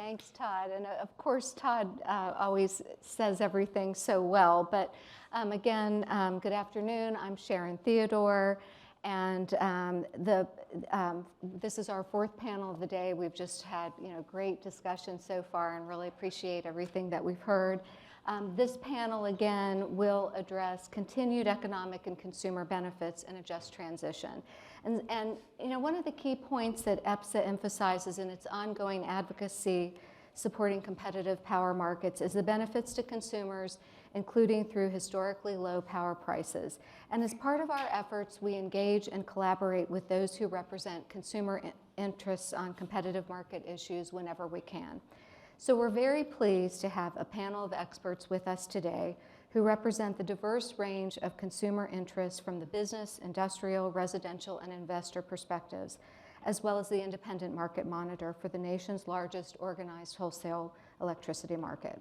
Thanks, Todd. And of course, Todd always says everything so well. But again, good afternoon. I'm Sharon Theodore. And this is our fourth panel of the day. We've just had great discussion so far and really appreciate everything that we've heard. This panel, again, will address continued economic and consumer benefits in a just transition. And one of the key points that EPSA emphasizes in its ongoing advocacy supporting competitive power markets is the benefits to consumers, including through historically low power prices. And as part of our efforts, we engage and collaborate with those who represent consumer interests on competitive market issues whenever we can. So we're very pleased to have a panel of experts with us today who represent the diverse range of consumer interests from the business, industrial, residential, and investor perspectives, as well as the independent market monitor for the nation's largest organized wholesale electricity market.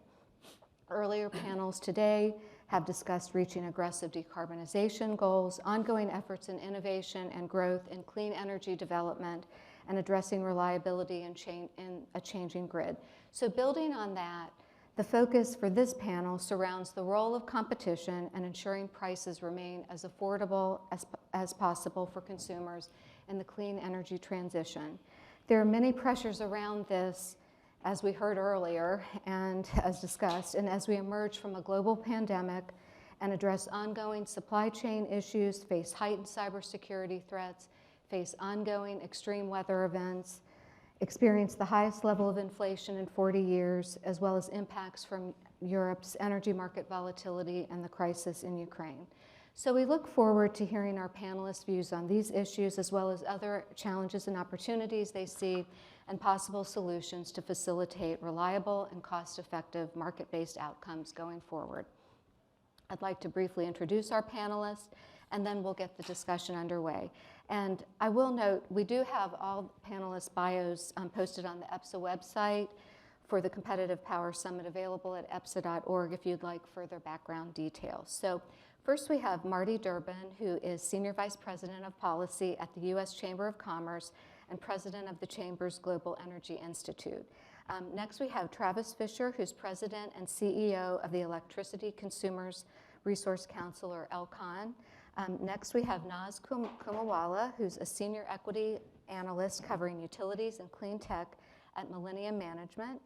Earlier panels today have discussed reaching aggressive decarbonization goals, ongoing efforts in innovation and growth in clean energy development, and addressing reliability in a changing grid. So building on that, the focus for this panel surrounds the role of competition and ensuring prices remain as affordable as possible for consumers in the clean energy transition. There are many pressures around this, as we heard earlier and as discussed, and as we emerge from a global pandemic and address ongoing supply chain issues, face heightened cybersecurity threats, face ongoing extreme weather events, experience the highest level of inflation in 40 years, as well as impacts from Europe's energy market volatility and the crisis in Ukraine. So we look forward to hearing our panelists' views on these issues, as well as other challenges and opportunities they see and possible solutions to facilitate reliable and cost-effective market-based outcomes going forward. I'd like to briefly introduce our panelists, and then we'll get the discussion underway. And I will note, we do have all panelists' bios posted on the EPSA website for the Competitive Power Summit, available at epsa.org if you'd like further background details. So first we have Marty Durbin, who is Senior Vice President of Policy at the U.S. Chamber of Commerce and President of the Chamber's Global Energy Institute. Next we have Travis Fisher, who's President and CEO of the Electricity Consumers Resource Council, or ELCON. Next, we have Naaz Khumawala, who's a senior equity analyst covering utilities and clean tech at Millennium Management.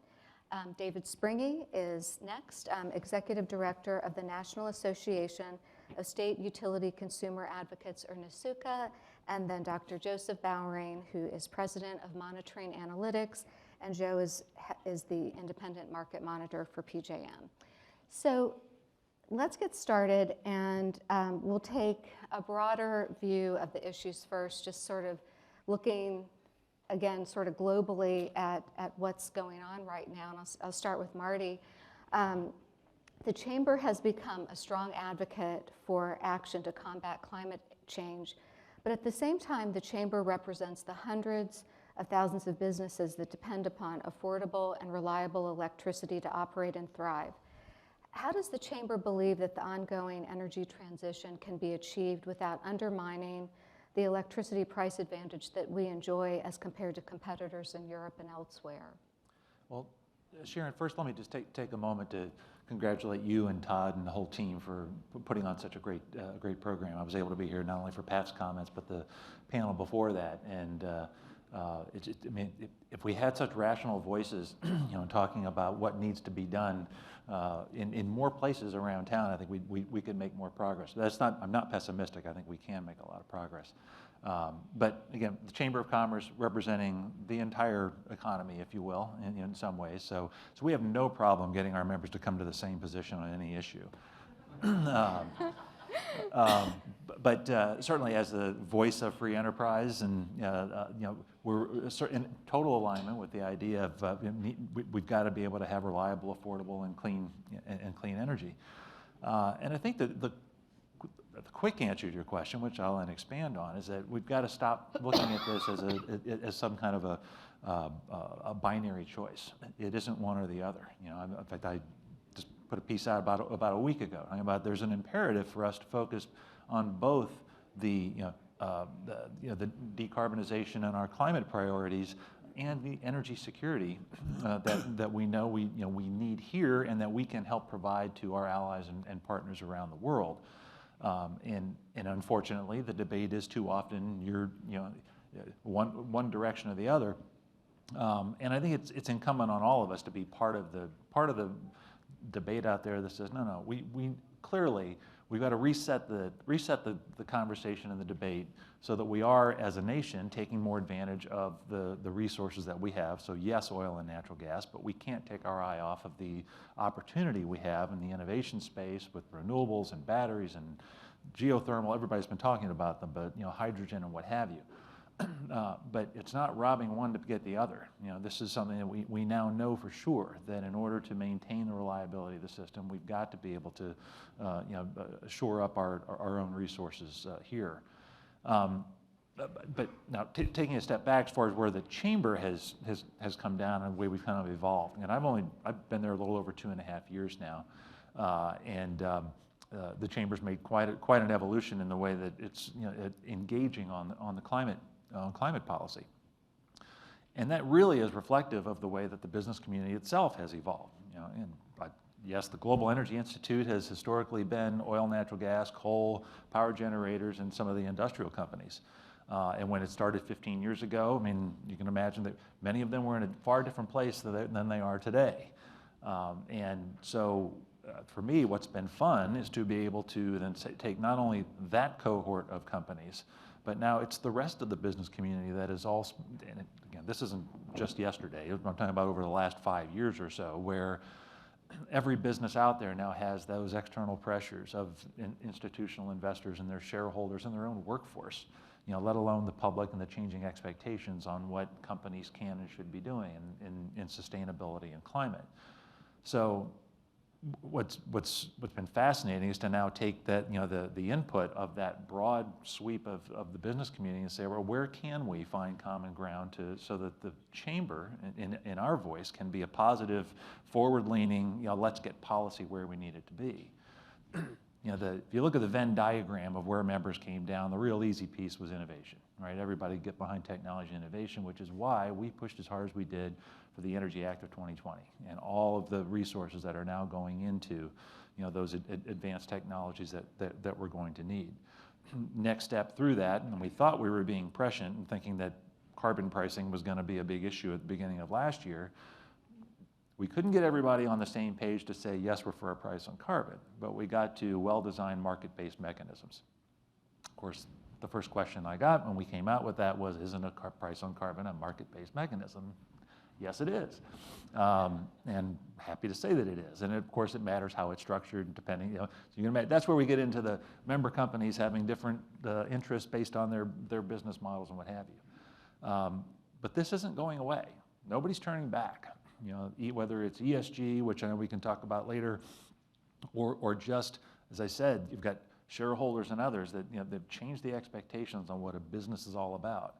David Springe is next, Executive Director of the National Association of State Utility Consumer Advocates, or NASUCA, and then Dr. Joseph Bowring, who is President of Monitoring Analytics, and Joe is the Independent Market Monitor for PJM. So let's get started, and we'll take a broader view of the issues first, just sort of looking, again, sort of globally at what's going on right now. And I'll start with Marty. The Chamber has become a strong advocate for action to combat climate change, but at the same time, the Chamber represents the hundreds of thousands of businesses that depend upon affordable and reliable electricity to operate and thrive. How does the Chamber believe that the ongoing energy transition can be achieved without undermining the electricity price advantage that we enjoy as compared to competitors in Europe and elsewhere? Well, Sharon, first let me just take a moment to congratulate you and Todd and the whole team for putting on such a great program. I was able to be here not only for Pat's comments, but the panel before that. And if we had such rational voices, talking about what needs to be done in more places around town, I think we could make more progress. I'm not pessimistic. I think we can make a lot of progress. But again, the Chamber of Commerce representing the entire economy, if you will, in some ways. So we have no problem getting our members to come to the same position on any issue. But certainly as the voice of free enterprise, and we're in total alignment with the idea of we've got to be able to have reliable, affordable, and clean energy. And I think that the quick answer to your question, which I'll then expand on, is that we've got to stop looking at this as some kind of a binary choice. It isn't one or the other. In fact, I just put a piece out about a week ago talking about there's an imperative for us to focus on both the decarbonization and our climate priorities and the energy security that we know we need here and that we can help provide to our allies and partners around the world. And unfortunately, the debate is too often one direction or the other. And I think it's incumbent on all of us to be part of the debate out there that says, no, we clearly we've got to reset the conversation and the debate so that we are, as a nation, taking more advantage of the resources that we have. So yes, oil and natural gas, but we can't take our eye off of the opportunity we have in the innovation space with renewables and batteries and geothermal. Everybody's been talking about them, but hydrogen and what have you. But it's not robbing one to get the other. This is something that we now know for sure, that in order to maintain the reliability of the system, we've got to be able to shore up our own resources here. But now taking a step back as far as where the chamber has come down and the way we've kind of evolved. And I've been there a little over 2.5 years now, and the chamber's made quite an evolution in the way that it's engaging on the climate policy. And that really is reflective of the way that the business community itself has evolved. Yes, the Global Energy Institute has historically been oil, natural gas, coal, power generators, and some of the industrial companies. And when it started 15 years ago, I mean, you can imagine that many of them were in a far different place than they are today. And so for me, what's been fun is to be able to then take not only that cohort of companies, but now it's the rest of the business community that is all, and again, this isn't just yesterday, I'm talking about over the last 5 years or so, where every business out there now has those external pressures of institutional investors and their shareholders and their own workforce, let alone the public and the changing expectations on what companies can and should be doing in sustainability and climate. So what's been fascinating is to now take that, the input of that broad sweep of the business community and say, well, where can we find common ground so that the chamber, in our voice, can be a positive, forward-leaning, let's get policy where we need it to be. If you look at the Venn diagram of where members came down, the real easy piece was innovation, right? Everybody get behind technology innovation, which is why we pushed as hard as we did for the Energy Act of 2020 and all of the resources that are now going into those advanced technologies that we're going to need. Next step through that, and we thought we were being prescient and thinking that carbon pricing was going to be a big issue at the beginning of last year. We couldn't get everybody on the same page to say, yes, we're for a price on carbon, but we got to well-designed market-based mechanisms. Of course, the first question I got when we came out with that was, isn't a price on carbon a market-based mechanism? Yes, it is, and happy to say that it is. And of course, it matters how it's structured, depending. So you can imagine, that's where we get into the member companies having different interests based on their business models and what have you. But this isn't going away. Nobody's turning back. Whether it's ESG, which I know we can talk about later, or just, as I said, you've got shareholders and others that they've changed the expectations on what a business is all about.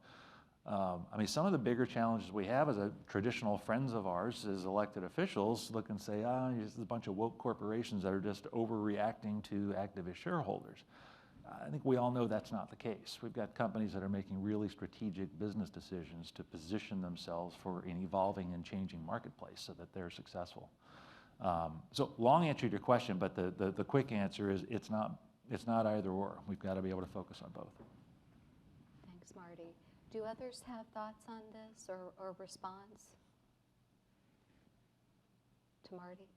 I mean, some of the bigger challenges we have as traditional friends of ours as elected officials look and say, there's a bunch of woke corporations that are just overreacting to activist shareholders. I think we all know that's not the case. We've got companies that are making really strategic business decisions to position themselves for an evolving and changing marketplace so that they're successful. So long answer to your question, but the quick answer is it's not either or. We've got to be able to focus on both. Thanks, Marty. Do others have thoughts on this or response to Marty?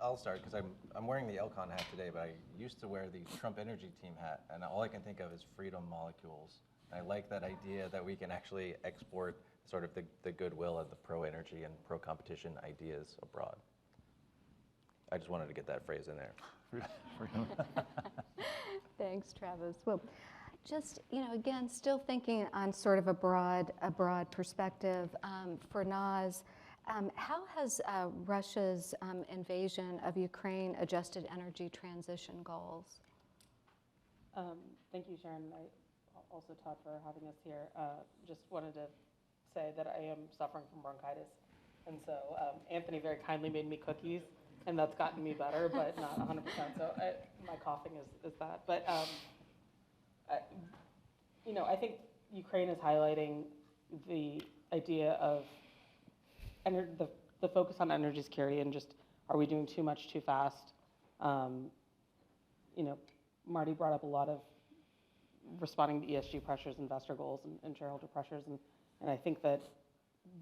I'll start because I'm wearing the ELCON hat today, but I used to wear the Trump Energy Team hat, and all I can think of is freedom molecules. And I like that idea that we can actually export sort of the goodwill of the pro-energy and pro-competition ideas abroad. I just wanted to get that phrase in there. Thanks, Travis. Well, just, again, still thinking on sort of a broad perspective for Naaz, how has Russia's invasion of Ukraine adjusted energy transition goals? Thank you, Sharon. I also, Todd, for having us here. Just wanted to say that I am suffering from bronchitis. And so Anthony very kindly made me cookies, and that's gotten me better, but not 100%. So my coughing is that. But, I think Ukraine is highlighting the idea of the focus on energy security and just, are we doing too much too fast? Marty brought up a lot of responding to ESG pressures, investor goals, and shareholder pressures, and I think that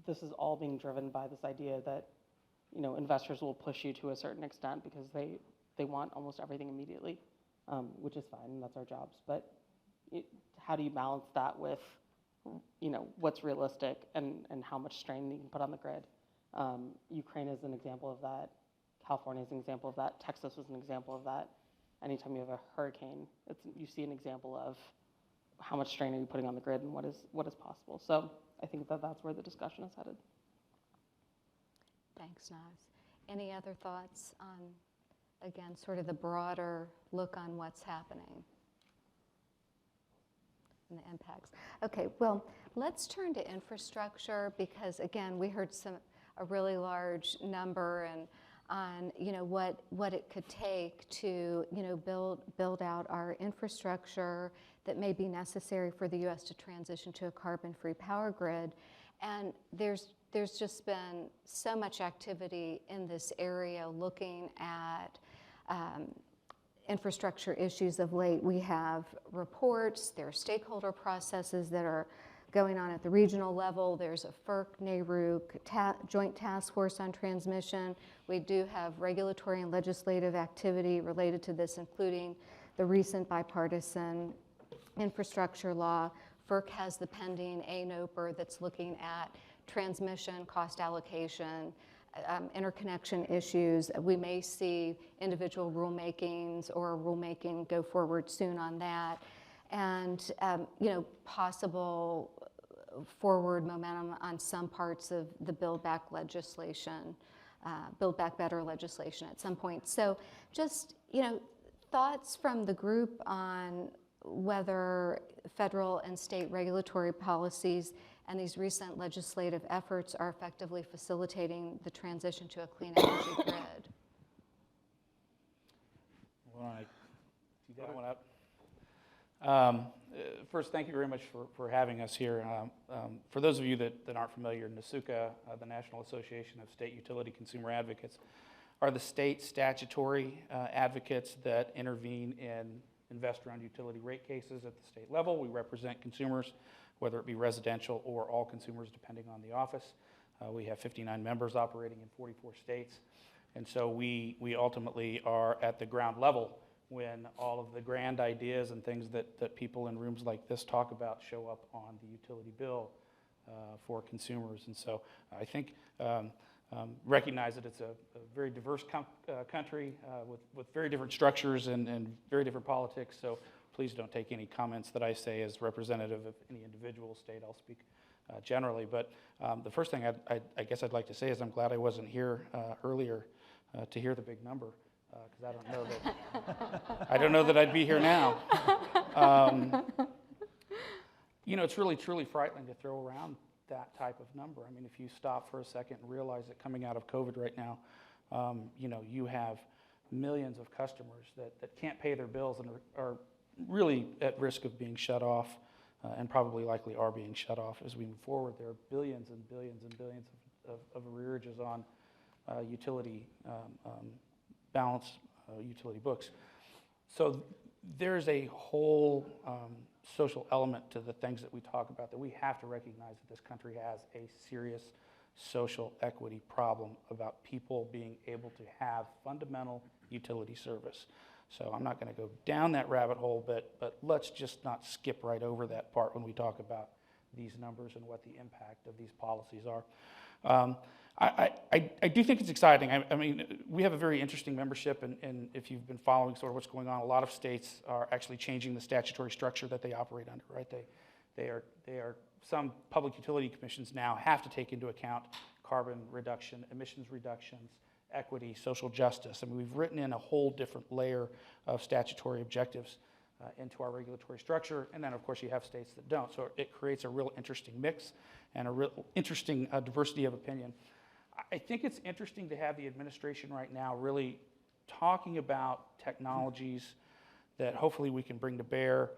this is all being driven by this idea that investors will push you to a certain extent because they want almost everything immediately, which is fine, and that's our jobs. But how do you balance that with what's realistic and how much strain you can put on the grid? Ukraine is an example of that. California is an example of that. Texas was an example of that. Anytime you have a hurricane, you see an example of how much strain are you putting on the grid and what is possible. So I think that's where the discussion is headed. Thanks, Naaz. Any other thoughts on, again, sort of the broader look on what's happening and the impacts? Okay, well, let's turn to infrastructure because, again, we heard a really large number and on what it could take to build out our infrastructure that may be necessary for the U.S. to transition to a carbon-free power grid. And there's just been so much activity in this area looking at infrastructure issues of late. We have reports, there are stakeholder processes that are going on at the regional level. There's a FERC, NARUC joint task force on transmission. We do have regulatory and legislative activity related to this, including the recent bipartisan infrastructure law. FERC has the pending ANOPR that's looking at transmission, cost allocation, interconnection issues. We may see individual rulemakings or rulemaking go forward soon on that. And possible forward momentum on some parts of the Build Back legislation, Build Back Better legislation at some point. So just, thoughts from the group on whether federal and state regulatory policies and these recent legislative efforts are effectively facilitating the transition to a clean energy grid. Well, I see that one up. First, thank you very much for having us here. For those of you that aren't familiar, NASUCA, the National Association of State Utility Consumer Advocates, are the state statutory advocates that intervene in investor-owned utility rate cases at the state level. We represent consumers, whether it be residential or all consumers, depending on the office. We have 59 members operating in 44 states. And so we ultimately are at the ground level when all of the grand ideas and things that people in rooms like this talk about show up on the utility bill for consumers. And so I think recognize that it's a very diverse country with very different structures and very different politics. So please don't take any comments that I say as representative of any individual state. I'll speak generally. But the first thing I guess I'd like to say is I'm glad I wasn't here earlier to hear the big number. Because I don't know that I'd be here now. It's really truly frightening to throw around that type of number. I mean, if you stop for a second and realize that coming out of COVID right now, you have millions of customers that can't pay their bills and are really at risk of being shut off, and probably likely are being shut off as we move forward. There are billions and billions and billions of arrearages on utility balance utility books. So there's a whole social element to the things that we talk about that we have to recognize that this country has a serious social equity problem about people being able to have fundamental utility service. So I'm not going to go down that rabbit hole, but let's just not skip right over that part when we talk about these numbers and what the impact of these policies are. I do think it's exciting. I mean, we have a very interesting membership, and if you've been following sort of what's going on, a lot of states are actually changing the statutory structure that they operate under, right? They are some public utility commissions now have to take into account carbon reduction, emissions reductions, equity, social justice. I mean, we've written in a whole different layer of statutory objectives into our regulatory structure, and then of course you have states that don't. So it creates a real interesting mix and a real interesting diversity of opinion. I think it's interesting to have the administration right now really talking about technologies that hopefully we can bring to bear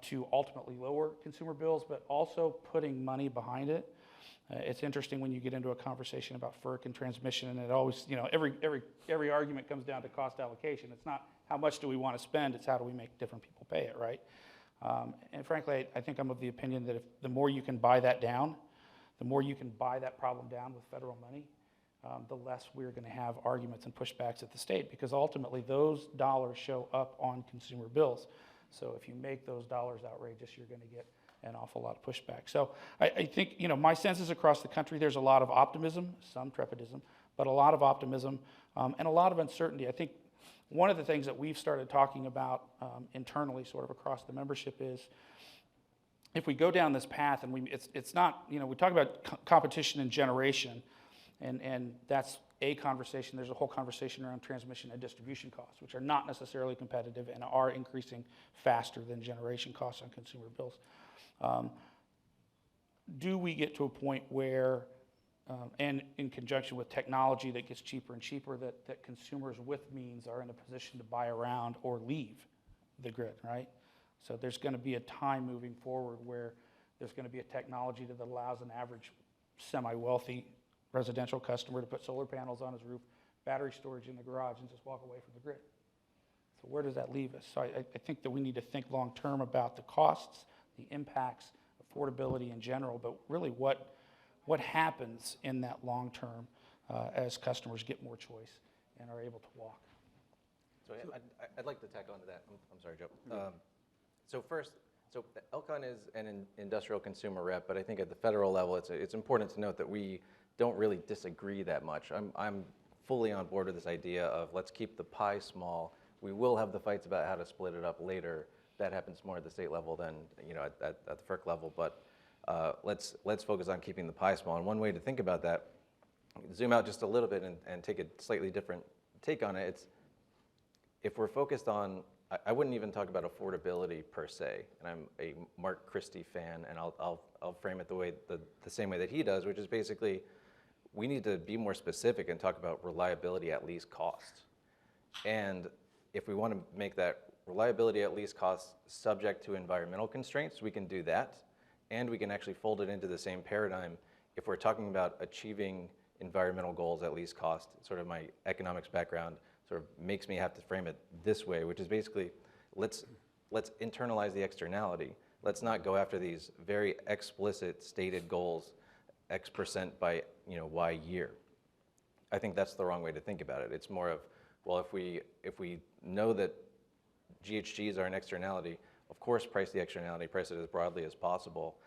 to ultimately lower consumer bills, but also putting money behind it. It's interesting when you get into a conversation about FERC and transmission, and it always, every argument comes down to cost allocation. It's not how much do we want to spend, it's how do we make different people pay it, right? And frankly, I think I'm of the opinion that if the more you can buy that down, the more you can buy that problem down with federal money, the less we're going to have arguments and pushbacks at the state, because ultimately those dollars show up on consumer bills. So if you make those dollars outrageous, you're going to get an awful lot of pushback. So I think, my sense is across the country, there's a lot of optimism, some trepidism, but a lot of optimism and a lot of uncertainty. I think one of the things that we've started talking about internally sort of across the membership is if we go down this path and it's not, we talk about competition and generation, and that's a conversation. There's a whole conversation around transmission and distribution costs, which are not necessarily competitive and are increasing faster than generation costs on consumer bills. Do we get to a point where, and in conjunction with technology that gets cheaper and cheaper, that consumers with means are in a position to buy around or leave the grid, right? So there's going to be a time moving forward where there's going to be a technology that allows an average semi-wealthy residential customer to put solar panels on his roof, battery storage in the garage, and just walk away from the grid. So where does that leave us? So I think that we need to think long-term about the costs, the impacts, affordability in general, but really what happens in that long term as customers get more choice and are able to walk. So I'd like to tack onto that. I'm sorry, Joe. So first, the ELCON is an industrial consumer rep, but I think at the federal level, it's important to note that we don't really disagree that much. I'm fully on board with this idea of let's keep the pie small. We will have the fights about how to split it up later. That happens more at the state level than at the FERC level. But let's focus on keeping the pie small. And one way to think about that, zoom out just a little bit and take a slightly different take on it. It's if we're focused on, I wouldn't even talk about affordability per se. And I'm a Mark Christie fan, and I'll frame it the same way that he does, which is basically we need to be more specific and talk about reliability at least cost. And if we want to make that reliability at least cost subject to environmental constraints, we can do that. And we can actually fold it into the same paradigm if we're talking about achieving environmental goals at least cost. Sort of my economics background sort of makes me have to frame it this way, which is basically let's internalize the externality. Let's not go after these very explicit stated goals, X% by Y year. I think that's the wrong way to think about it. It's more of, well, if we know that GHGs are an externality, of course price the externality, price it as broadly as possible,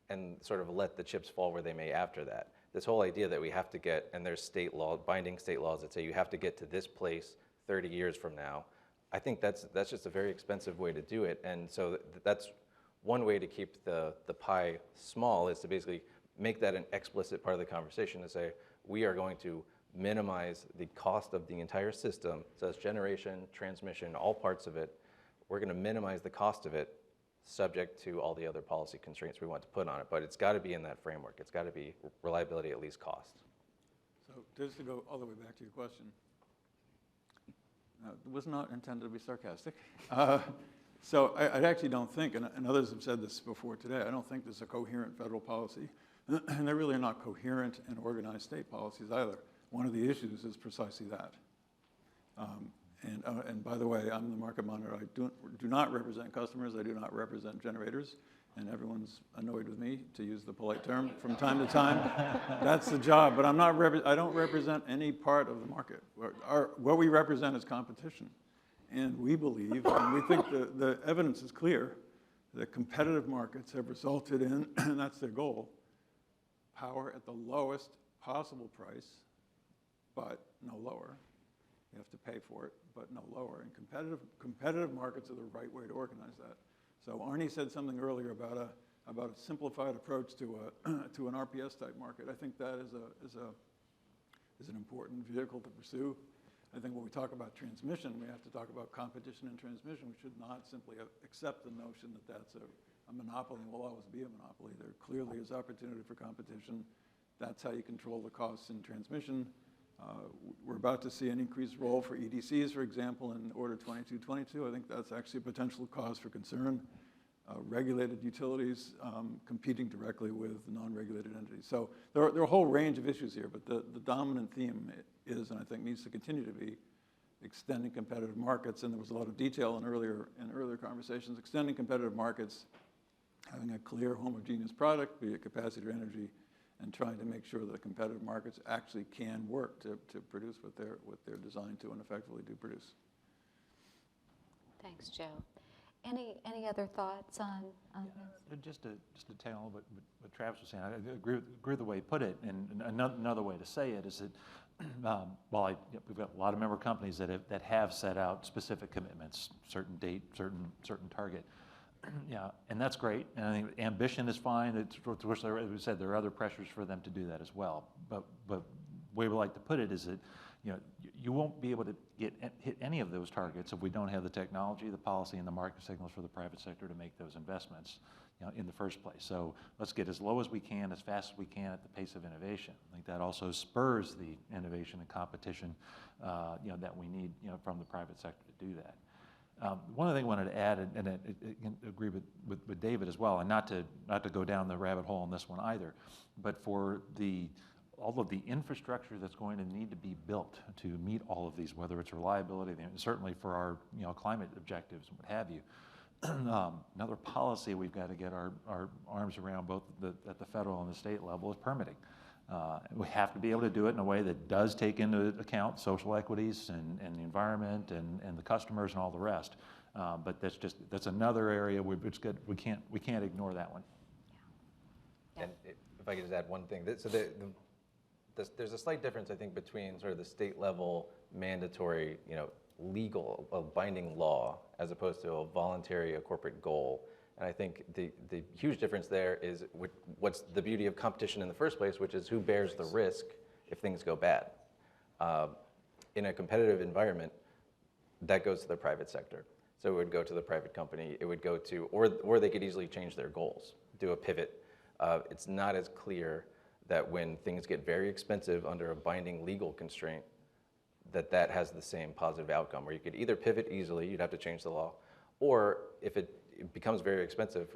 and sort of let the chips fall where they may after that. This whole idea that we have to get, and there's state law, binding state laws that say you have to get to this place 30 years from now, I think that's just a very expensive way to do it. And so that's one way to keep the pie small, is to basically make that an explicit part of the conversation, to say we are going to minimize the cost of the entire system, so that's generation, transmission, all parts of it. We're going to minimize the cost of it, subject to all the other policy constraints we want to put on it. But it's got to be in that framework. It's got to be reliability at least cost. So just to go all the way back to your question, it was not intended to be sarcastic. So I actually don't think, and others have said this before today, I don't think there's a coherent federal policy, and there really are not coherent and organized state policies either. One of the issues is precisely that. And by the way, I'm the market monitor. I do not represent customers. I do not represent generators. And everyone's annoyed with me, to use the polite term, from time to time. That's the job. But I don't represent any part of the market. What we represent is competition. And we believe, and we think the evidence is clear, that competitive markets have resulted in, and that's their goal, power at the lowest possible price, but no lower. You have to pay for it, but no lower. And competitive markets are the right way to organize that. So Arnie said something earlier about a simplified approach to an RPS type market. I think that is an important vehicle to pursue. I think when we talk about transmission, we have to talk about competition and transmission. We should not simply accept the notion that that's a monopoly and will always be a monopoly. There clearly is opportunity for competition. That's how you control the costs in transmission. We're about to see an increased role for EDCs, for example, in Order 2222. I think that's actually a potential cause for concern. regulated utilities competing directly with non-regulated entities. So there are a whole range of issues here, but the dominant theme is, and I think needs to continue to be, extending competitive markets. And there was a lot of detail in earlier conversations. Extending competitive markets, having a clear homogeneous product, be it capacity or energy, and trying to make sure that competitive markets actually can work to produce what they're designed to and effectively do produce. Thanks, Joe. Any other thoughts on this? Just to tag on what Travis was saying, I agree with the way he put it, and another way to say it is that we've got a lot of member companies that have set out specific commitments, certain date, certain target. Yeah, and that's great. And I think ambition is fine. As we said, there are other pressures for them to do that as well. But the way we like to put it is that you won't be able to hit any of those targets if we don't have the technology, the policy, and the market signals for the private sector to make those investments in the first place. So let's get as low as we can, as fast as we can at the pace of innovation. I think that also spurs the innovation and competition that we need from the private sector to do that. One other thing I wanted to add, and I agree with David as well, and not to go down the rabbit hole on this one either, but for all of the infrastructure that's going to need to be built to meet all of these, whether it's reliability, and certainly for our climate objectives and what have you. Another policy we've got to get our arms around, both at the federal and the state level, is permitting. We have to be able to do it in a way that does take into account social equities and the environment and the customers and all the rest. But that's another area we can't ignore that one. Yeah. And if I could just add one thing, so there's a slight difference, I think, between sort of the state level mandatory, legal, binding law, as opposed to a voluntary, a corporate goal. And I think the huge difference there is what's the beauty of competition in the first place, which is who bears the risk if things go bad. In a competitive environment, that goes to the private sector. So it would go to the private company, it would go to, or they could easily change their goals, do a pivot. It's not as clear that when things get very expensive under a binding legal constraint, that has the same positive outcome, where you could either pivot easily, you'd have to change the law, or if it becomes very expensive,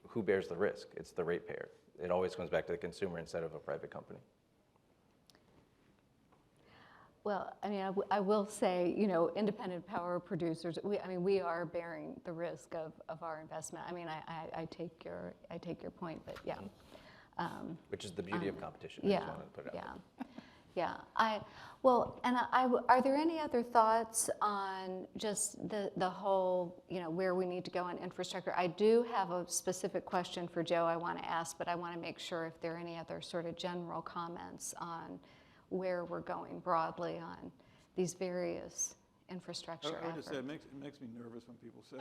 who bears the risk? It's the ratepayer. It always comes back to the consumer instead of a private company. Well, I mean, I will say, independent power producers, we are bearing the risk of our investment. I mean, I take your point, but yeah. Which is the beauty of competition. Yeah, I just wanted to put it out there. Yeah. Are there any other thoughts on just the whole, where we need to go on infrastructure? I do have a specific question for Joe I want to ask, but I want to make sure if there are any other sort of general comments on where we're going broadly on these various infrastructure I would just efforts. say it makes me nervous when people say,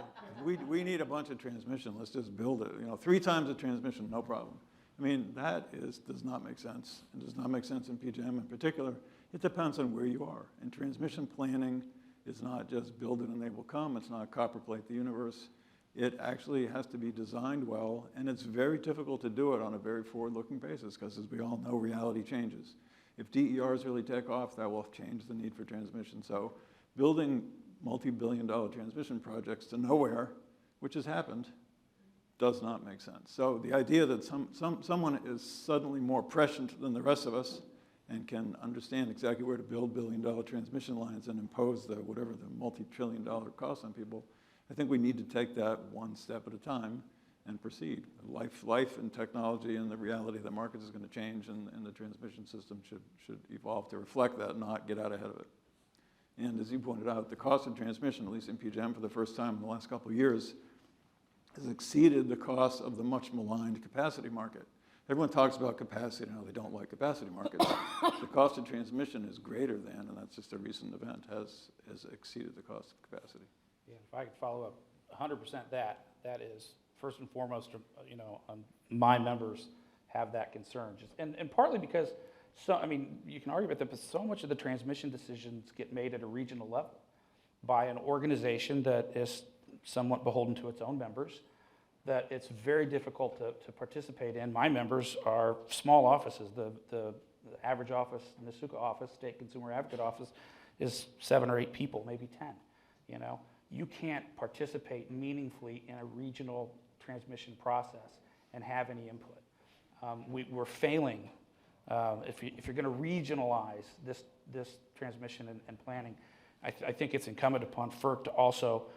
we need a bunch of transmission, let's just build it. 3 times the transmission, no problem. I mean, that does not make sense. It does not make sense in PJM in particular. It depends on where you are. And transmission planning is not just build it and they will come. It's not copper plate the universe. It actually has to be designed well, and it's very difficult to do it on a very forward-looking basis because, as we all know, reality changes. If DERs really take off, that will change the need for transmission. So building multi-billion-dollar transmission projects to nowhere, which has happened, does not make sense. So the idea that someone is suddenly more prescient than the rest of us and can understand exactly where to build billion-dollar transmission lines and impose whatever the multi-trillion-dollar cost on people, I think we need to take that one step at a time and proceed. Life and technology and the reality of the market is going to change, and the transmission system should evolve to reflect that, not get out ahead of it. And as you pointed out, the cost of transmission, at least in PJM for the first time in the last couple of years, has exceeded the cost of the much maligned capacity market. Everyone talks about capacity and how they don't like capacity markets. The cost of transmission is greater than, and that's just a recent event, has exceeded the cost of capacity. Yeah, if I could follow up 100% that is first and foremost, my members have that concern. And partly because, you can argue about that, but so much of the transmission decisions get made at a regional level by an organization that is somewhat beholden to its own members, that it's very difficult to participate in. My members are small offices. The average office, Nasuka office, State Consumer Advocate office, is 7 or 8 people, maybe 10. You can't participate meaningfully in a regional transmission process and have any input. We're failing. If you're going to regionalize this transmission and planning, I think it's incumbent upon FERC to also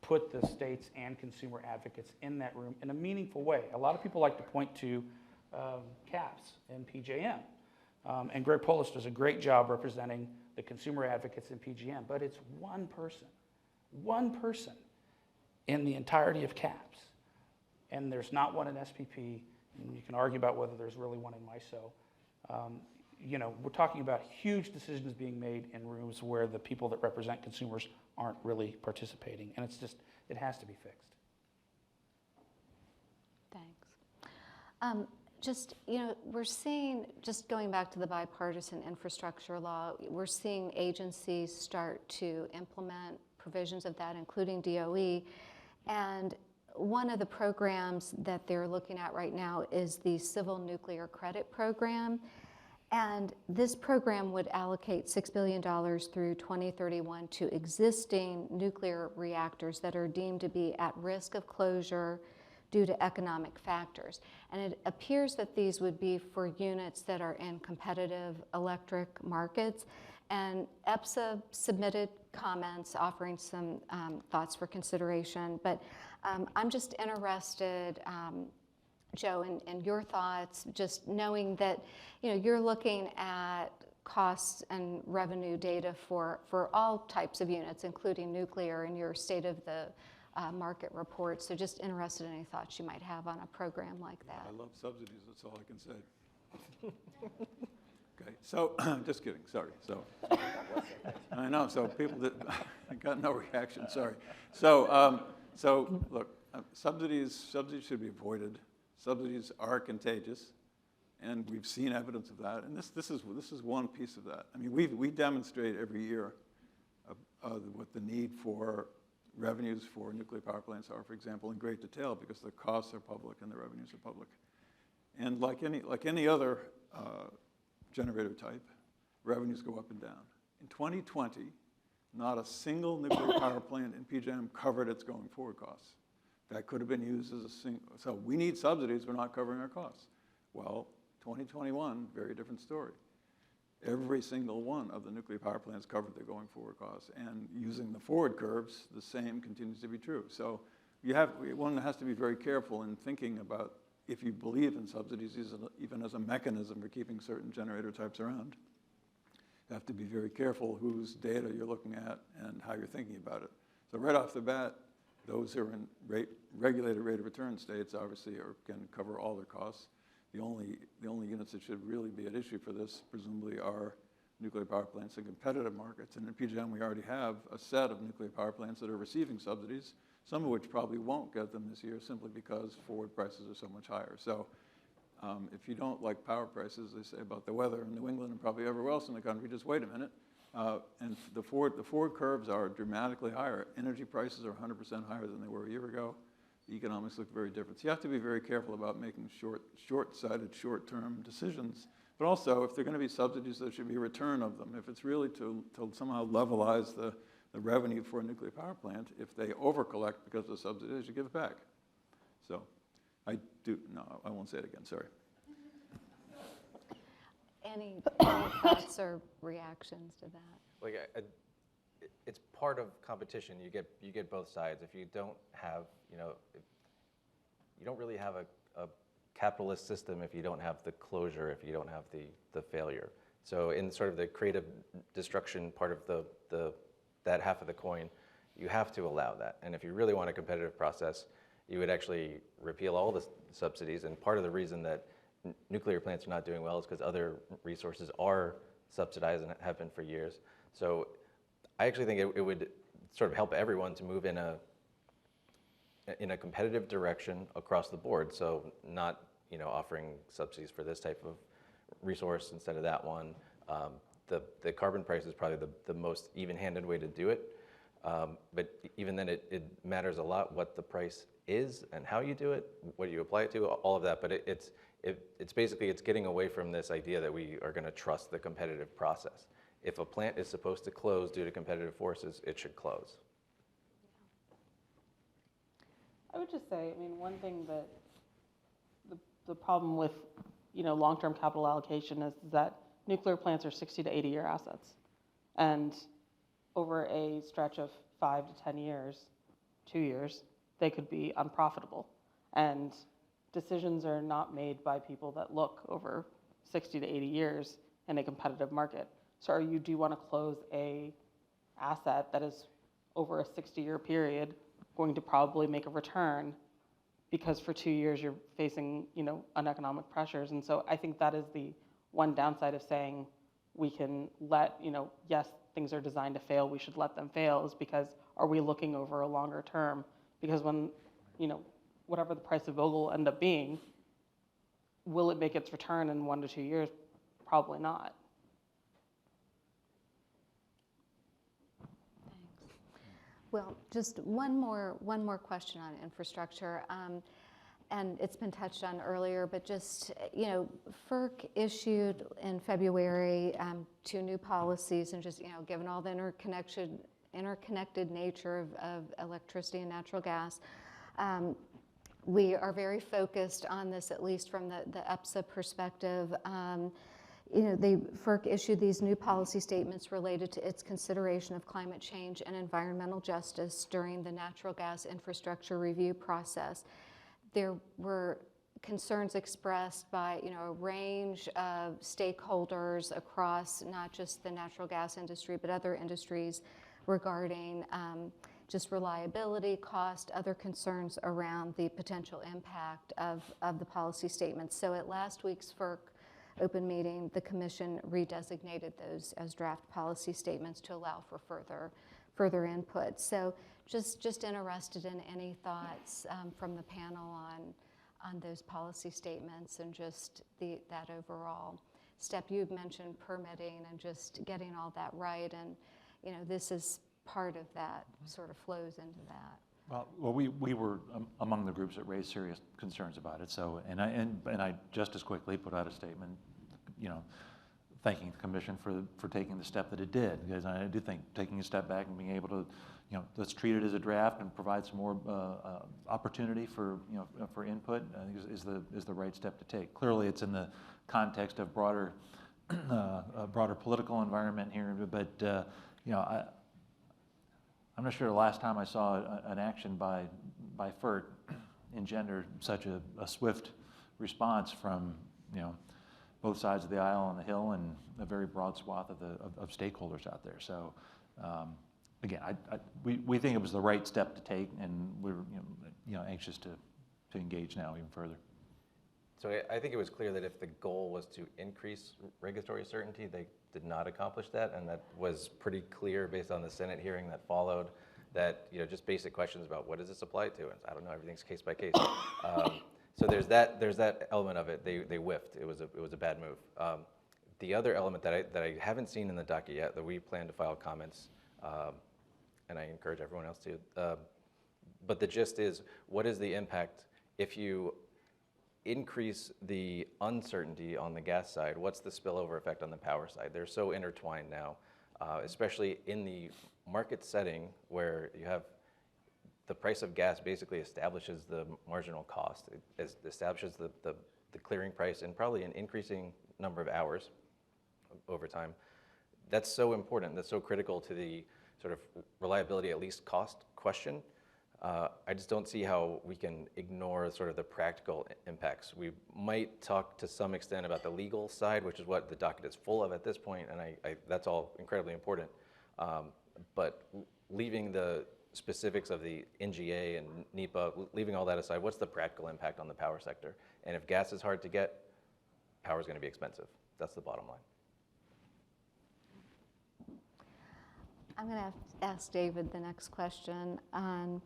put the states and consumer advocates in that room in a meaningful way. A lot of people like to point to CAPS and PJM. And Greg Polis does a great job representing the consumer advocates in PJM, but it's one person in the entirety of CAPS. And there's not one in SPP, and you can argue about whether there's really one in MISO. You know, we're talking about huge decisions being made in rooms where the people that represent consumers aren't really participating, and it's just, it has to be fixed. Thanks. Just, you know, we're seeing, just going back to the bipartisan infrastructure law, we're seeing agencies start to implement provisions of that, including DOE. And one of the programs that they're looking at right now is the Civil Nuclear Credit Program. And this program would allocate $6 billion through 2031 to existing nuclear reactors that are deemed to be at risk of closure due to economic factors. And it appears that these would be for units that are in competitive electric markets. And EPSA submitted comments offering some thoughts for consideration. But I'm just interested, Joe, in your thoughts, just knowing that, you know, you're looking at costs and revenue data for all types of units, including nuclear, in your state of the market report. So just interested in any thoughts you might have on a program like that. I love subsidies, that's all I can say. Okay, so, just kidding, sorry. So, I know, so people that, I got no reaction, sorry. So, look, subsidies should be avoided. Subsidies are contagious, and we've seen evidence of that. And this is one piece of that. I mean, we demonstrate every year what the need for revenues for nuclear power plants are, for example, in great detail, because the costs are public and the revenues are public. And like any other generator type, revenues go up and down. In 2020, not a single nuclear power plant in PJM covered its going forward costs. That could have been used as a single, so we need subsidies, we're not covering our costs. Well, 2021, very different story. Every single one of the nuclear power plants covered their going forward costs, and using the forward curves, the same continues to be true. So one has to be very careful in thinking about, if you believe in subsidies, even as a mechanism for keeping certain generator types around, you have to be very careful whose data you're looking at and how you're thinking about it. So right off the bat, those who are in regulated rate of return states obviously can cover all their costs. The only units that should really be at issue for this, presumably, are nuclear power plants in competitive markets. And in PJM, we already have a set of nuclear power plants that are receiving subsidies, some of which probably won't get them this year simply because forward prices are so much higher. So if you don't like power prices, they say about the weather in New England and probably everywhere else in the country, just wait a minute. And the forward curves are dramatically higher. Energy prices are 100% higher than they were a year ago. The economics look very different. So you have to be very careful about making short-sighted, short-term decisions. But also, if there are going to be subsidies, there should be a return of them. If it's really to somehow levelize the revenue for a nuclear power plant, if they over-collect because of subsidies, you give it back. So I won't say it again, sorry. Any thoughts or reactions to that? Like, it's part of competition. You get both sides. If you don't have, you don't really have a capitalist system if you don't have the closure, if you don't have the failure. So in sort of the creative destruction part of that half of the coin, you have to allow that. And if you really want a competitive process, you would actually repeal all the subsidies. And part of the reason that nuclear plants are not doing well is because other resources are subsidized and have been for years. So I actually think it would sort of help everyone to move in a competitive direction across the board. So not offering subsidies for this type of resource instead of that one. The carbon price is probably the most even-handed way to do it. But even then, it matters a lot what the price is and how you do it, what you apply it to, all of that. But it's basically getting away from this idea that we are going to trust the competitive process. If a plant is supposed to close due to competitive forces, it should close. I would just say, I mean, one thing that the problem with, long-term capital allocation is that nuclear plants are 60 to 80-year assets. And over a stretch of 5 to 10 years, 2 years, they could be unprofitable. And decisions are not made by people that look over 60 to 80 years in a competitive market. So do you want to close a asset that is over a 60-year period going to probably make a return because for 2 years you're facing, uneconomic pressures? And so I think that is the one downside of saying we can let, yes, things are designed to fail, we should let them fail, is because are we looking over a longer term? Because when, whatever the price of Vogtle will end up being, will it make its return in 1 to 2 years? Probably not. Thanks. Well, just one more question on infrastructure. And it's been touched on earlier, but just, FERC issued in February 2 new policies, and just, given all the interconnected nature of electricity and natural gas, we are very focused on this, at least from the EPSA perspective. FERC issued these new policy statements related to its consideration of climate change and environmental justice during the natural gas infrastructure review process. There were concerns expressed by a range of stakeholders across not just the natural gas industry, but other industries regarding just reliability, cost, other concerns around the potential impact of the policy statements. So at last week's FERC open meeting, the Commission redesignated those as draft policy statements to allow for further input. So just interested in any thoughts from the panel on those policy statements and just that overall step. You've mentioned permitting and just getting all that right, and this is part of that, sort of flows into that. Well, we were among the groups that raised serious concerns about it. So, and I just as quickly put out a statement, thanking the Commission for taking the step that it did, because I do think taking a step back and being able to, let's treat it as a draft and provide some more opportunity for input is the right step to take. Clearly, it's in the context of broader political environment here, but I'm not sure the last time I saw an action by FERC engender such a swift response from both sides of the aisle on the Hill and a very broad swath of stakeholders out there. So again, we think it was the right step to take, and we're anxious to engage now even further. So I think it was clear that if the goal was to increase regulatory certainty, they did not accomplish that, and that was pretty clear based on the Senate hearing that followed. That just basic questions about what does this apply to, and I don't know, everything's case by case. So there's that element of it. They whiffed. It was a bad move. The other element that I haven't seen in the docket yet, that we plan to file comments, and I encourage everyone else to. But the gist is, what is the impact if you increase the uncertainty on the gas side? What's the spillover effect on the power side? They're so intertwined now, especially in the market setting where you have the price of gas basically establishes the marginal cost. It establishes the clearing price and probably an increasing number of hours over time. That's so important. That's so critical to the sort of reliability, at least cost question. I just don't see how we can ignore sort of the practical impacts. We might talk to some extent about the legal side, which is what the docket is full of at this point, and that's all incredibly important. But leaving the specifics of the NGA and NEPA, leaving all that aside, what's the practical impact on the power sector? And if gas is hard to get, power is going to be expensive. That's the bottom line. I'm going to ask David the next question on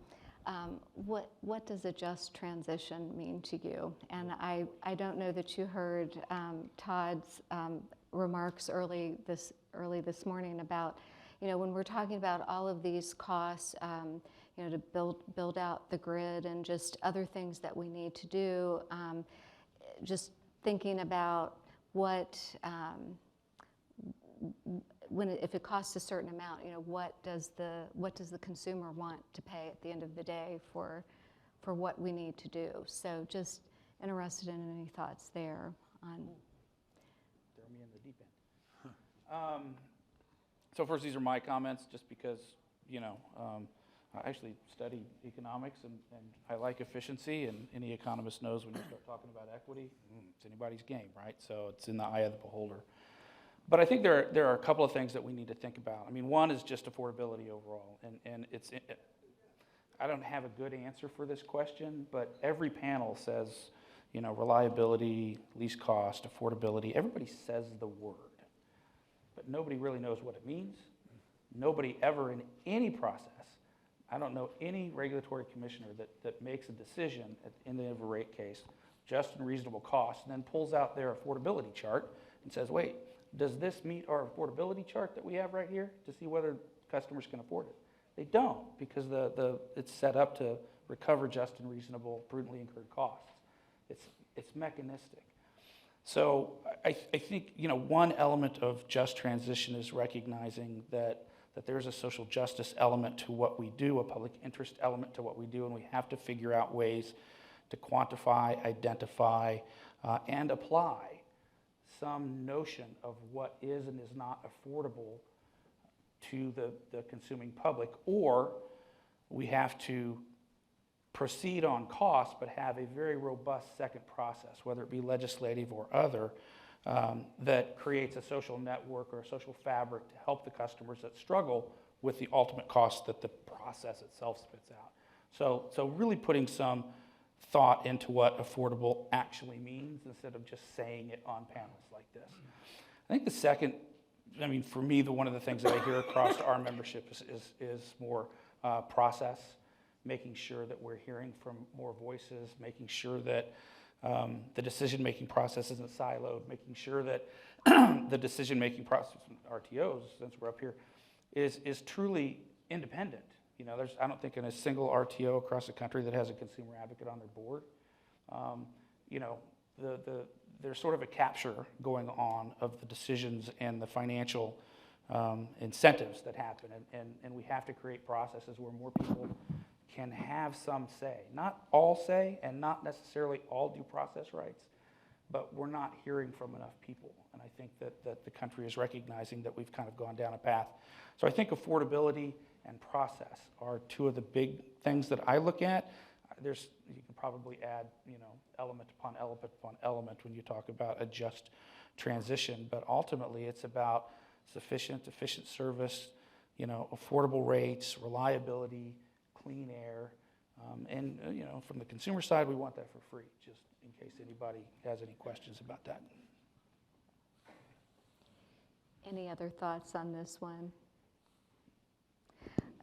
what does a just transition mean to you? And I don't know that you heard Todd's remarks early this morning about, when we're talking about all of these costs, to build out the grid and just other things that we need to do, just thinking about what, if it costs a certain amount, what does the consumer want to pay at the end of the day for for what we need to do. So just interested in any thoughts there on. Throw me in the deep end. So first, these are my comments, just because, I actually study economics, and I like efficiency, and any economist knows when you start talking about equity, it's anybody's game, right? So it's in the eye of the beholder. But I think there are a couple of things that we need to think about. I mean, one is just affordability overall, and I don't have a good answer for this question, but every panel says, reliability, least cost, affordability. Everybody says the word, but nobody really knows what it means. Nobody ever in any process, I don't know any regulatory commissioner that makes a decision at the end of a rate case, just and reasonable cost, and then pulls out their affordability chart and says, wait, does this meet our affordability chart that we have right here to see whether customers can afford it? They don't, because it's set up to recover just and reasonable, prudently incurred costs. It's mechanistic. So I think one element of just transition is recognizing that there's a social justice element to what we do, a public interest element to what we do, and we have to figure out ways to quantify, identify, and apply some notion of what is and is not affordable to the consuming public, or we have to proceed on cost but have a very robust second process, whether it be legislative or other, that creates a social network or a social fabric to help the customers that struggle with the ultimate cost that the process itself spits out. So really putting some thought into what affordable actually means instead of just saying it on panels like this. I think the second, for me, one of the things that I hear across our membership is more process, making sure that we're hearing from more voices, making sure that the decision-making process isn't siloed, making sure that the decision-making process, RTOs, since we're up here, is truly independent. I don't think in a single RTO across the country that has a consumer advocate on their board. There's sort of a capture going on of the decisions and the financial incentives that happen, and we have to create processes where more people can have some say. Not all say, and not necessarily all due process rights, but we're not hearing from enough people. And I think that the country is recognizing that we've kind of gone down a path. So I think affordability and process are two of the big things that I look at. You can probably add, element upon element upon element when you talk about a just transition, but ultimately it's about efficient service, affordable rates, reliability, clean air, and from the consumer side, we want that for free, just in case anybody has any questions about that. Any other thoughts on this one?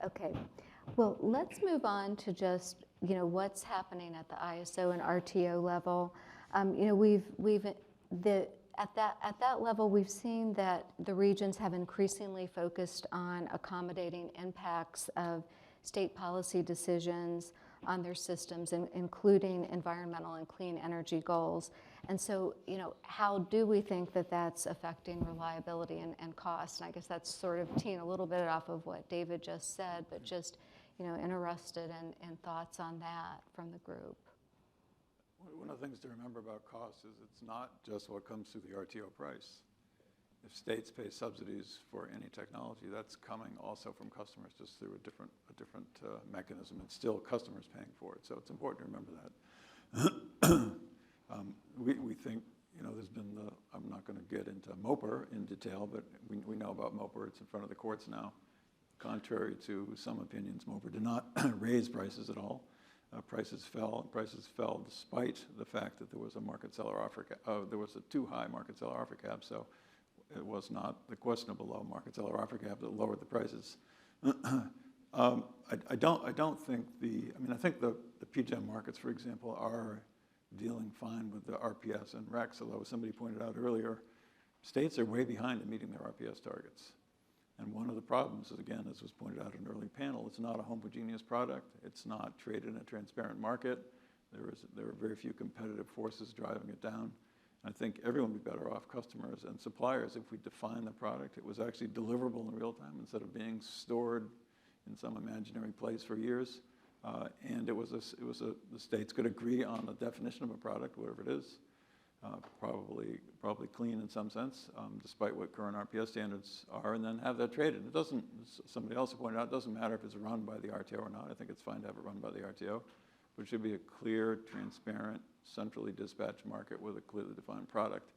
Okay, well, let's move on to just what's happening at the ISO and RTO level. At that level, we've seen that the regions have increasingly focused on accommodating impacts of state policy decisions on their systems, including environmental and clean energy goals. And so, how do we think that that's affecting reliability and cost? And I guess that's sort of teeing a little bit off of what David just said, but just, interested in thoughts on that from the group. One of the things to remember about cost is it's not just what comes through the RTO price. If states pay subsidies for any technology, that's coming also from customers, just through a different mechanism. It's still customers paying for it, so it's important to remember that. We think, there's been I'm not going to get into MOPR in detail, but we know about MOPR. It's in front of the courts now. Contrary to some opinions, MOPR did not raise prices at all. Prices fell despite the fact that there was a market seller offer cap. There was a too high market seller offer cap, so it was not the questionable low market seller offer cap that lowered the prices. I don't think I think the PGM markets, for example, are dealing fine with the RPS and RECs, although somebody pointed out earlier, states are way behind in meeting their RPS targets. And one of the problems, again, as was pointed out in an early panel, it's not a homogeneous product. It's not traded in a transparent market. There are very few competitive forces driving it down. I think everyone would be better off, customers and suppliers, if we define the product. It was actually deliverable in real time instead of being stored in some imaginary place for years. And the states could agree on the definition of a product, whatever it is, probably clean in some sense, despite what current RPS standards are, and then have that traded. It doesn't, somebody else pointed out, it doesn't matter if it's run by the RTO or not. I think it's fine to have it run by the RTO, but it should be a clear, transparent, centrally dispatched market with a clearly defined product.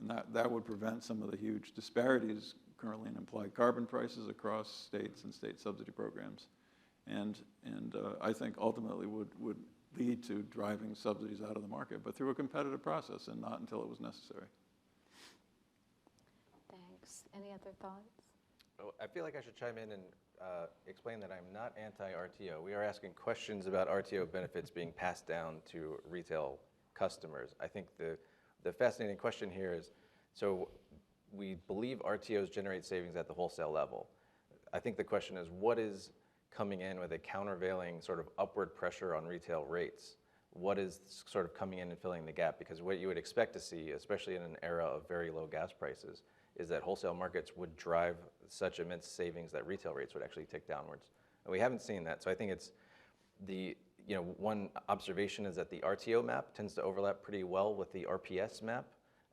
And that would prevent some of the huge disparities currently in implied carbon prices across states and state subsidy programs. And I think ultimately would lead to driving subsidies out of the market, but through a competitive process and not until it was necessary. Thanks. Any other thoughts? Oh, I feel like I should chime in and explain that I'm not anti-RTO. We are asking questions about RTO benefits being passed down to retail customers. I think the fascinating question here is, so we believe RTOs generate savings at the wholesale level. I think the question is, what is coming in with a countervailing sort of upward pressure on retail rates? What is sort of coming in and filling the gap? Because what you would expect to see, especially in an era of very low gas prices, is that wholesale markets would drive such immense savings that retail rates would actually tick downwards. And we haven't seen that. So I think it's one observation is that the RTO map tends to overlap pretty well with the RPS map.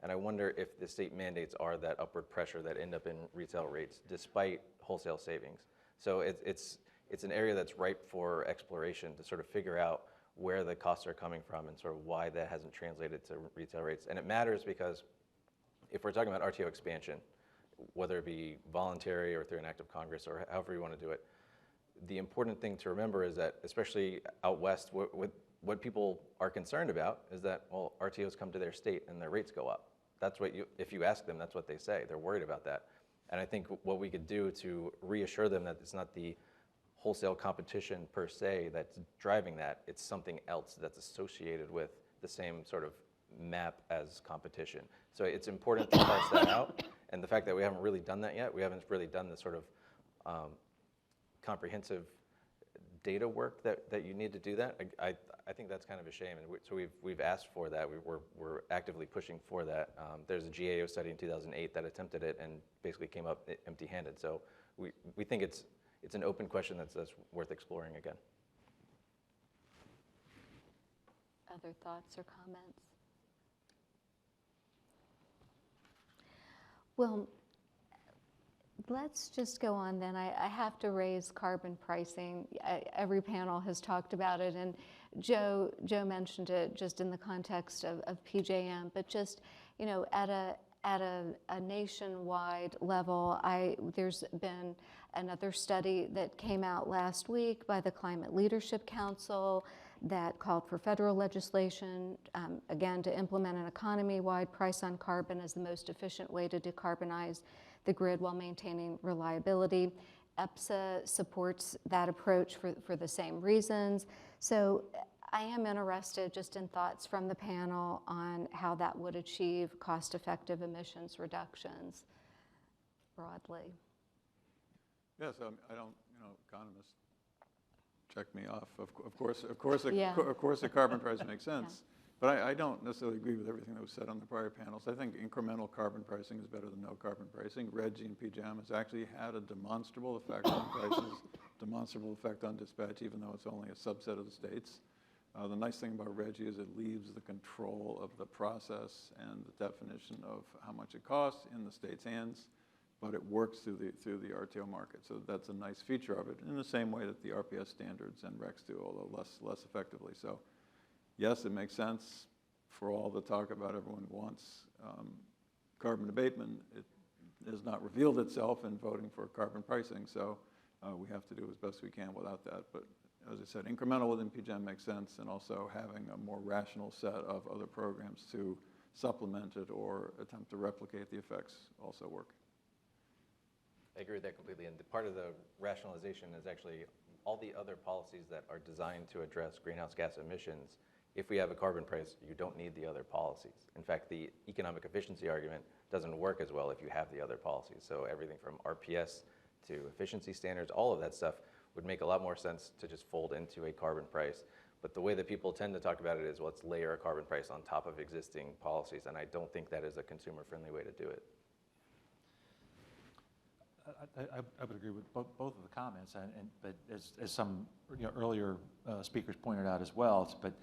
And I wonder if the state mandates are that upward pressure that end up in retail rates despite wholesale savings. So it's an area that's ripe for exploration to sort of figure out where the costs are coming from and sort of why that hasn't translated to retail rates. And it matters because if we're talking about RTO expansion, whether it be voluntary or through an act of Congress or however you want to do it, the important thing to remember is that, especially out west, what people are concerned about is that, well, RTOs come to their state and their rates go up. That's what if you ask them, that's what they say. They're worried about that. And I think what we could do to reassure them that it's not the wholesale competition per se that's driving that, it's something else that's associated with the same sort of map as competition. So it's important to parse that out. And the fact that we haven't really done that yet, we haven't really done the sort of comprehensive data work that you need to do that. I think that's kind of a shame, and so we've asked for that. We're actively pushing for that. There's a GAO study in 2008 that attempted it and basically came up empty-handed. So we think it's an open question that's worth exploring again. Other thoughts or comments? Well, let's just go on then. I have to raise carbon pricing. Every panel has talked about it, and Joe mentioned it just in the context of PJM, but just, at a nationwide level, there's been another study that came out last week by the Climate Leadership Council that called for federal legislation, again, to implement an economy-wide price on carbon as the most efficient way to decarbonize the grid while maintaining reliability. EPSA supports that approach for the same reasons. So I am interested just in thoughts from the panel on how that would achieve cost-effective emissions reductions broadly. Yes, I don't, economists check me off. Of course, a carbon price makes sense. Yeah. But I don't necessarily agree with everything that was said on the prior panels. I think incremental carbon pricing is better than no carbon pricing. RGGI and PJM has actually had a demonstrable effect on prices, demonstrable effect on dispatch, even though it's only a subset of the states. The nice thing about RGGI is it leaves the control of the process and the definition of how much it costs in the state's hands, but it works through the RTO market. So that's a nice feature of it, in the same way that the RPS standards and RECs do, although less effectively. So yes, it makes sense for all the talk about everyone wants carbon abatement. It has not revealed itself in voting for carbon pricing, so we have to do as best we can without that. But as I said, incremental within PJM makes sense, and also having a more rational set of other programs to supplement it or attempt to replicate the effects also work. I agree with that completely. And part of the rationalization is actually all the other policies that are designed to address greenhouse gas emissions. If we have a carbon price, you don't need the other policies. In fact, the economic efficiency argument doesn't work as well if you have the other policies. So everything from RPS to efficiency standards, all of that stuff would make a lot more sense to just fold into a carbon price. But the way that people tend to talk about it is, let's layer a carbon price on top of existing policies. And I don't think that is a consumer-friendly way to do it. I would agree with both of the comments, but as some earlier speakers pointed out as well, but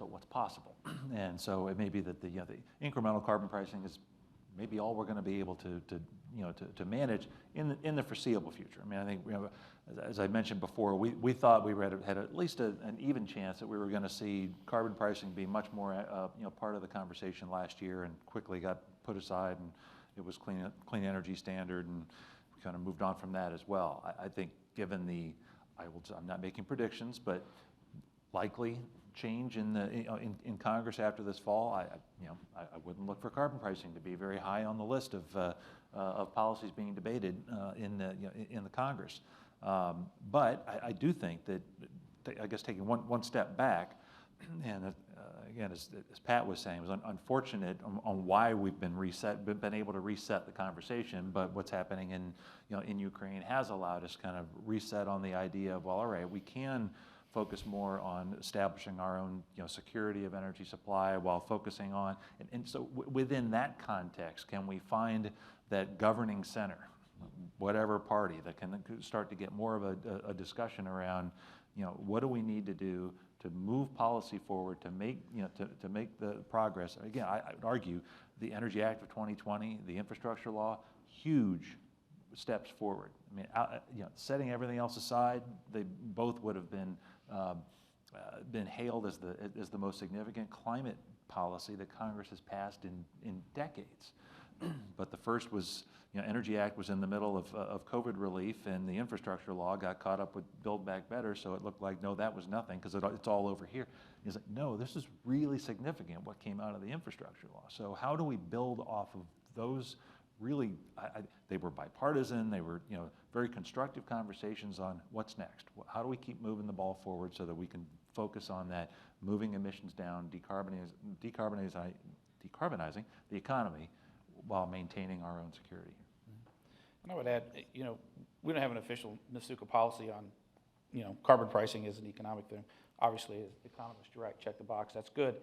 what's possible? And so it may be that the incremental carbon pricing is maybe all we're going to be able to manage in the foreseeable future. I mean, I think as I mentioned before, we thought we had at least an even chance that we were going to see carbon pricing be much more part of the conversation last year, and quickly got put aside, and it was clean energy standard, and we kind of moved on from that as well. I think given I'm not making predictions, but likely change in Congress after this fall, I wouldn't look for carbon pricing to be very high on the list of policies being debated in the Congress. But I do think that, I guess taking one step back, and again, as Pat was saying, it was unfortunate on why we've been able to reset the conversation. But what's happening in Ukraine has allowed us kind of reset on the idea of, well, all right, we can focus more on establishing our own security of energy supply while focusing on, and so within that context, can we find that governing center, whatever party, that can start to get more of a discussion around, what do we need to do to move policy forward, to make to make the progress. Again, I would argue the Energy Act of 2020, the infrastructure law, huge steps forward. I mean, setting everything else aside, they both would have been hailed as the most significant climate policy that Congress has passed in decades. But the first was, Energy Act was in the middle of COVID relief, and the infrastructure law got caught up with Build Back Better, so it looked like, no, that was nothing, because it's all over here. It's like, no, this is really significant, what came out of the infrastructure law. So how do we build off of those really, they were bipartisan, they were very constructive conversations on what's next. How do we keep moving the ball forward so that we can focus on that, moving emissions down, decarbonizing the economy while maintaining our own security. And I would add, we don't have an official NASUCA policy on, carbon pricing as an economic thing. Obviously, as economists, you're right, check the box, that's good.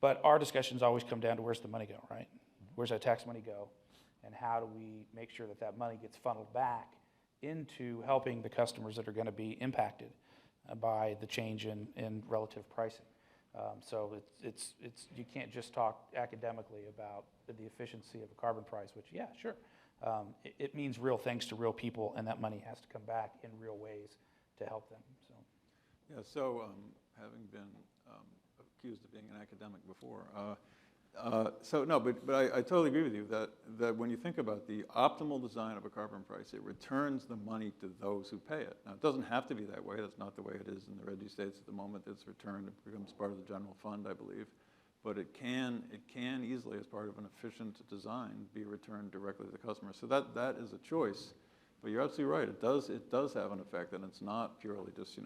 But our discussions always come down to where's the money go, right? Where's that tax money go? And how do we make sure that that money gets funneled back into helping the customers that are going to be impacted by the change in relative pricing? So it's you can't just talk academically about the efficiency of a carbon price, which, yeah, sure. It means real things to real people, and that money has to come back in real ways to help them. So, yeah. So, having been accused of being an academic before, but I totally agree with you that when you think about the optimal design of a carbon price, it returns the money to those who pay it. Now, it doesn't have to be that way. That's not the way it is in the Reggie states at the moment. It's returned. It becomes part of the general fund, I believe. But it can easily, as part of an efficient design, be returned directly to the customer. So that is a choice. But you're absolutely right. It does have an effect, and it's not purely just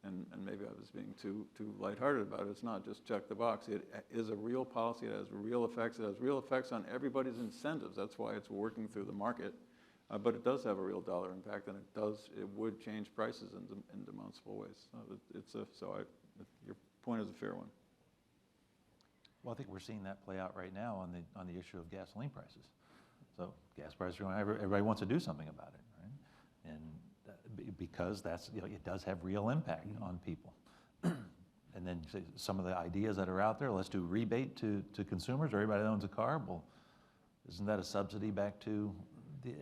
and maybe I was being too lighthearted about it. It's not just check the box. It is a real policy. It has real effects. It has real effects on everybody's incentives. That's why it's working through the market. But it does have a real dollar impact, and it would change prices in demonstrable ways. Your point is a fair one. Well, I think we're seeing that play out right now on the issue of gasoline prices. So gas prices are going, everybody wants to do something about it, right? And because that's, it does have real impact on people. And then some of the ideas that are out there, let's do rebate to consumers, or everybody that owns a car. Well, isn't that a subsidy back to the,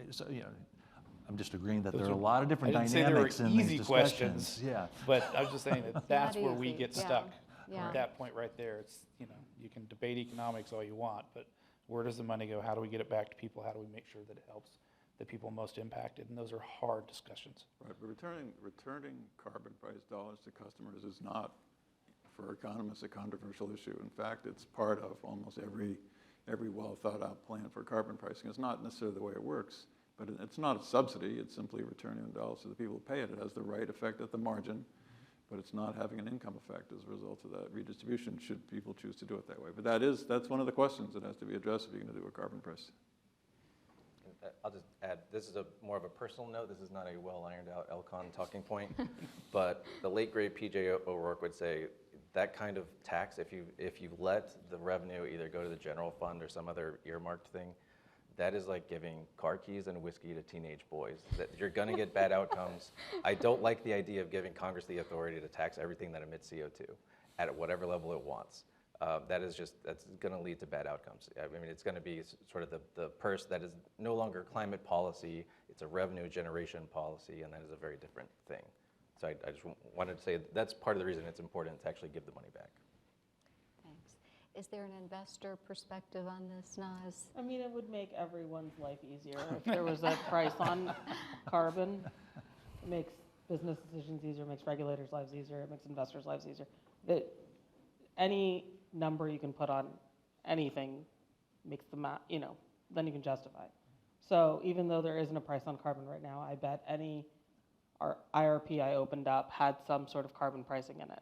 I'm just agreeing that there are a lot of different dynamics in these discussions. Questions, yeah. But I was just saying that's where we get stuck. Yeah. At that point right there, it's, you can debate economics all you want, but where does the money go? How do we get it back to people? How do we make sure that it helps the people most impacted? And those are hard discussions. Right, but returning carbon price dollars to customers is not, for economists, a controversial issue. In fact, it's part of almost every well thought out plan for carbon pricing. It's not necessarily the way it works, but it's not a subsidy. It's simply returning the dollars to the people who pay it. It has the right effect at the margin, but it's not having an income effect as a result of that redistribution, should people choose to do it that way. But that's one of the questions that has to be addressed if you're going to do a carbon price. I'll just add, this is more of a personal note. This is not a well-ironed-out ELCON talking point, but the late great P.J. O'Rourke would say that kind of tax, if you let the revenue either go to the general fund or some other earmarked thing, that is like giving car keys and whiskey to teenage boys. That you're going to get bad outcomes. I don't like the idea of giving Congress the authority to tax everything that emits CO2 at whatever level it wants. That's going to lead to bad outcomes. I mean, it's going to be sort of the purse that is no longer climate policy, it's a revenue generation policy, and that is a very different thing. So I just wanted to say that's part of the reason it's important to actually give the money back. Thanks. Is there an investor perspective on this, Naaz? I mean, it would make everyone's life easier if there was a price on carbon. It makes business decisions easier, makes regulators' lives easier, it makes investors' lives easier. Any number you can put on anything makes the math, then you can justify it. So even though there isn't a price on carbon right now, I bet any IRP I opened up had some sort of carbon pricing in it.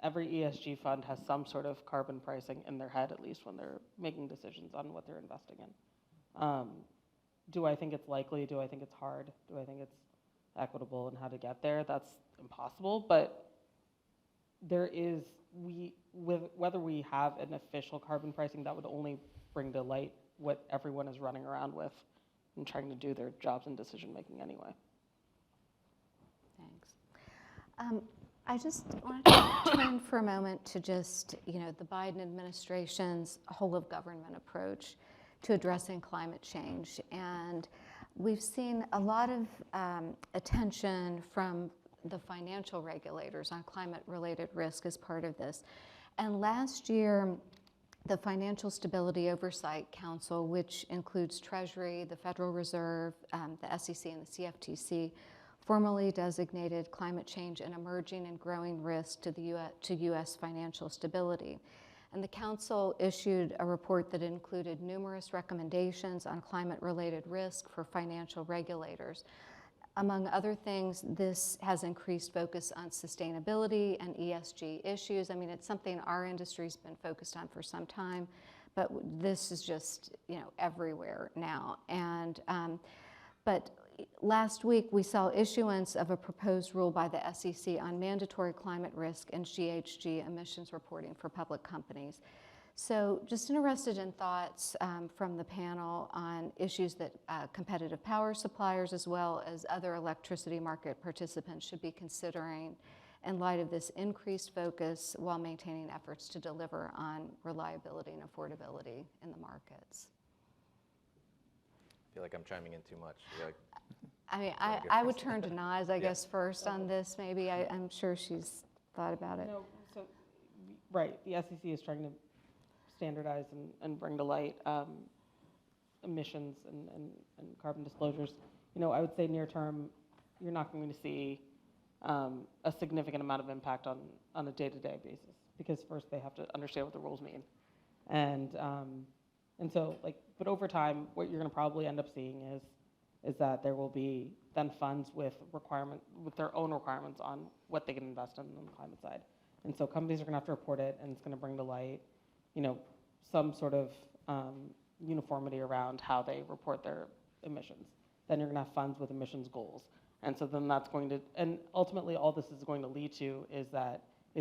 Every ESG fund has some sort of carbon pricing in their head, at least when they're making decisions on what they're investing in. Do I think it's likely? Do I think it's hard? Do I think it's equitable and how to get there? That's impossible, but there is, whether we have an official carbon pricing, that would only bring to light what everyone is running around with and trying to do their jobs and decision making anyway. Thanks. I just wanted to turn for a moment to just, the Biden administration's whole of government approach to addressing climate change. And we've seen a lot of attention from the financial regulators on climate-related risk as part of this. And last year, the Financial Stability Oversight Council, which includes Treasury, the Federal Reserve, the SEC, and the CFTC, formally designated climate change an emerging and growing risk to U.S. financial stability. And the Council issued a report that included numerous recommendations on climate-related risk for financial regulators. Among other things, this has increased focus on sustainability and ESG issues. I mean, it's something our industry's been focused on for some time, but this is just, everywhere now. And, but last week, we saw issuance of a proposed rule by the SEC on mandatory climate risk and GHG emissions reporting for public companies. So just interested in thoughts from the panel on issues that competitive power suppliers as well as other electricity market participants should be considering in light of this increased focus while maintaining efforts to deliver on reliability and affordability in the markets. I feel like I'm chiming in too much. I mean, I would turn to Naaz, I guess, first on this. Maybe I'm sure she's thought about it. No, so, right, the SEC is trying to standardize and bring to light emissions and carbon disclosures. I would say near term, you're not going to see a significant amount of impact on a day-to-day basis, because first they have to understand what the rules mean. And so, but over time, what you're going to probably end up seeing is that there will be then funds with their own requirements on what they can invest in on the climate side. And so companies are going to have to report it, and it's going to bring to light, some sort of uniformity around how they report their emissions. Then you're going to have funds with emissions goals. And so then that's going to, and ultimately all this is going to lead to is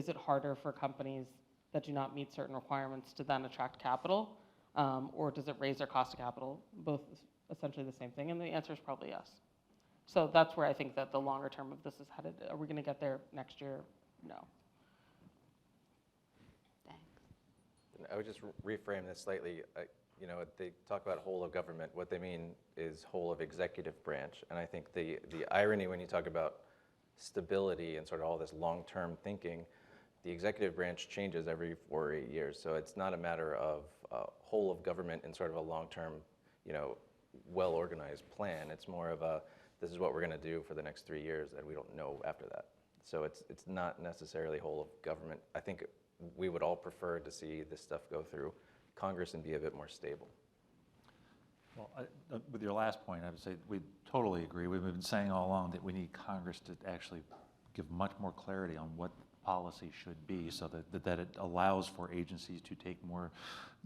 it harder for companies that do not meet certain requirements to then attract capital, or does it raise their cost of capital? Both essentially the same thing, and the answer is probably yes. So that's where I think that the longer term of this is headed. Are we going to get there next year? No. I would just reframe this slightly. They talk about whole of government. What they mean is whole of executive branch. And I think the irony when you talk about stability and sort of all this long-term thinking, the executive branch changes every 4 or 8 years. So it's not a matter of whole of government in sort of a long-term, well-organized plan. It's more of this is what we're going to do for the next 3 years, and we don't know after that. So it's not necessarily whole of government. I think we would all prefer to see this stuff go through Congress and be a bit more stable. Well, with your last point, I would say we totally agree. We've been saying all along that we need Congress to actually give much more clarity on what policy should be, so that it allows for agencies to take more,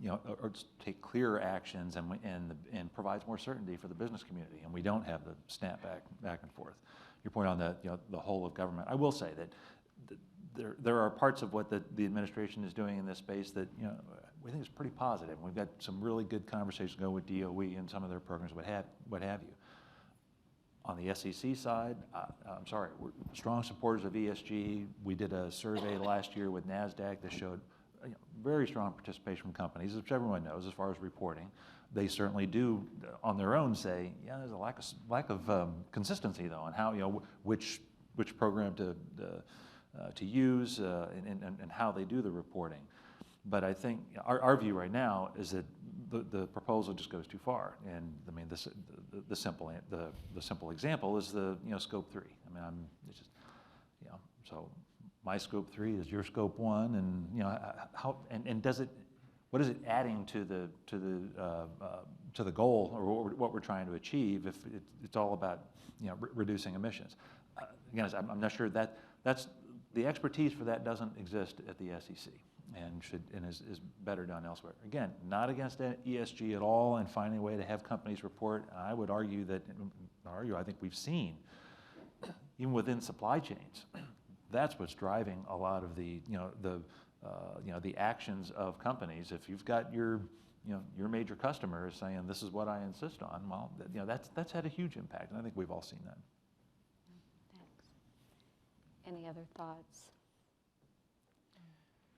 or take clearer actions and provides more certainty for the business community. And we don't have the snap back and forth. Your point on the whole of government. I will say that there are parts of what the administration is doing in this space that we think it's pretty positive. We've got some really good conversations going with DOE and some of their programs, what have you. On the SEC side, we're strong supporters of ESG. We did a survey last year with NASDAQ that showed very strong participation from companies, which everyone knows as far as reporting. They certainly do, on their own, say, yeah, there's a lack of consistency though, on how which program to use and how they do the reporting. But I think our view right now is that the proposal just goes too far. And I mean, the simple example is the scope 3. I mean, it's just so my scope 3 is your scope 1, and how and does it, what is it adding to the goal or what we're trying to achieve if it's all about reducing emissions? Again, I'm not sure that's the expertise for that doesn't exist at the SEC and is better done elsewhere. Again, not against ESG at all and finding a way to have companies report. I would argue I think we've seen even within supply chains, that's what's driving a lot of the the actions of companies. If you've got your major customers saying this is what I insist on, well, that's had a huge impact, and I think we've all seen that. Thanks. Any other thoughts?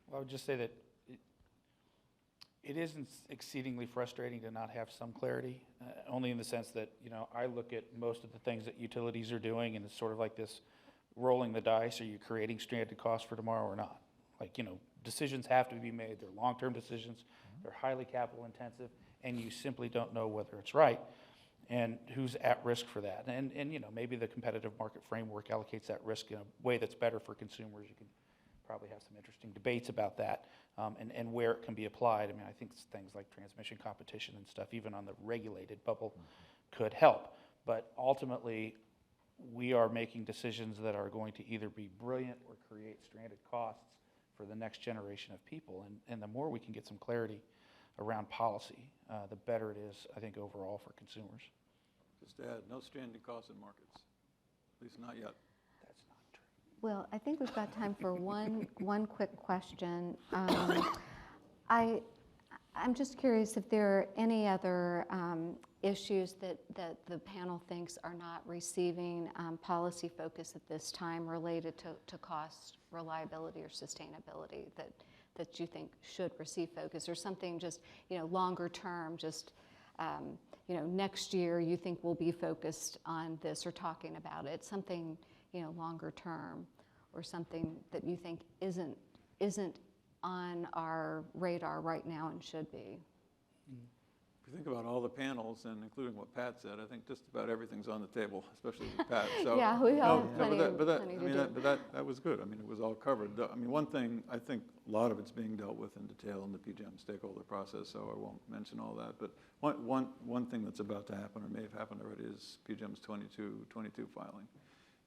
Well, I would just say that it is exceedingly frustrating to not have some clarity, only in the sense that, I look at most of the things that utilities are doing, and it's sort of like this rolling the dice. Are you creating stranded costs for tomorrow or not? Decisions have to be made. They're long-term decisions. They're highly capital intensive, and you simply don't know whether it's right and who's at risk for that. And maybe the competitive market framework allocates that risk in a way that's better for consumers. You can probably have some interesting debates about that and where it can be applied. I mean, I think things like transmission competition and stuff, even on the regulated bubble, could help. But ultimately, we are making decisions that are going to either be brilliant or create stranded costs for the next generation of people. And the more we can get some clarity around policy, the better it is, I think, overall for consumers. Just to add, no stranded costs in markets, at least not yet. That's not true. Well, I think we've got time for one quick question. I'm just curious if there are any other issues that the panel thinks are not receiving policy focus at this time related to cost, reliability, or sustainability that you think should receive focus, or something just longer term, just next year you think will be focused on this or talking about it, something longer term, or something that you think isn't on our radar right now and should be. If you think about all the panels, and including what Pat said, I think just about everything's on the table, especially with Pat. So, yeah, we have plenty to do. But that was good. I mean, it was all covered. I mean, one thing, I think a lot of it's being dealt with in detail in the PJM stakeholder process, so I won't mention all that. But one thing that's about to happen, or may have happened already, is PJM's 22 filing.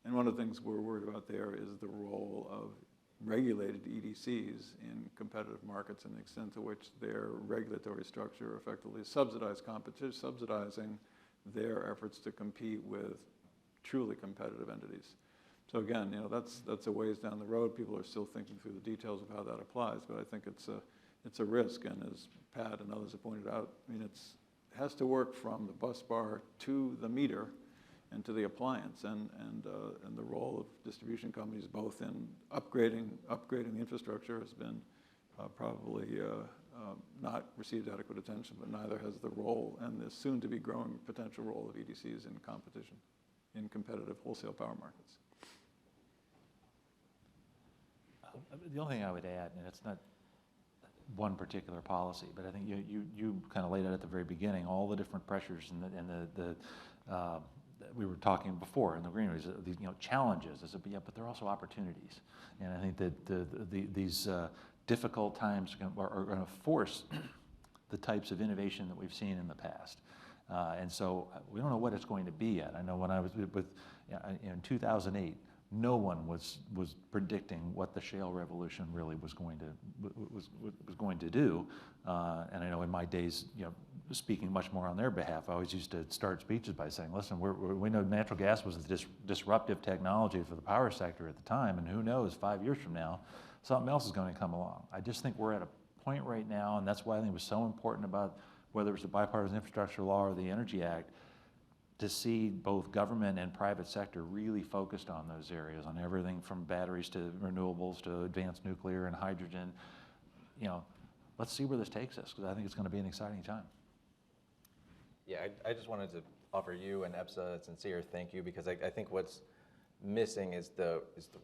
And one of the things we're worried about there is the role of regulated EDCs in competitive markets and the extent to which their regulatory structure effectively subsidizing their efforts to compete with truly competitive entities. So again, that's a ways down the road. People are still thinking through the details of how that applies, but I think it's a risk. And as Pat and others have pointed out, I mean, it has to work from the bus bar to the meter and to the appliance, and the role of distribution companies both in upgrading the infrastructure has been probably not received adequate attention, but neither has the role and the soon-to-be growing potential role of EDCs in competition in competitive wholesale power markets. The only thing I would add, and it's not one particular policy, but I think you kind of laid out at the very beginning all the different pressures and the we were talking before in the green areas, these challenges, but there are also opportunities, and I think that these difficult times are going to force the types of innovation that we've seen in the past, and so we don't know what it's going to be yet. I know when I was in 2008, no one was predicting what the shale revolution really was going to do, and I know in my days, speaking much more on their behalf, I always used to start speeches by saying, listen, we know natural gas was a disruptive technology for the power sector at the time, and who knows, 5 years from now, something else is going to come along. I just think we're at a point right now, and that's why I think it was so important about whether it was the bipartisan infrastructure law or the Energy Act, to see both government and private sector really focused on those areas, on everything from batteries to renewables to advanced nuclear and hydrogen. You know, let's see where this takes us, because I think it's going to be an exciting time. Yeah, I just wanted to offer you and EPSA a sincere thank you, because I think what's missing is the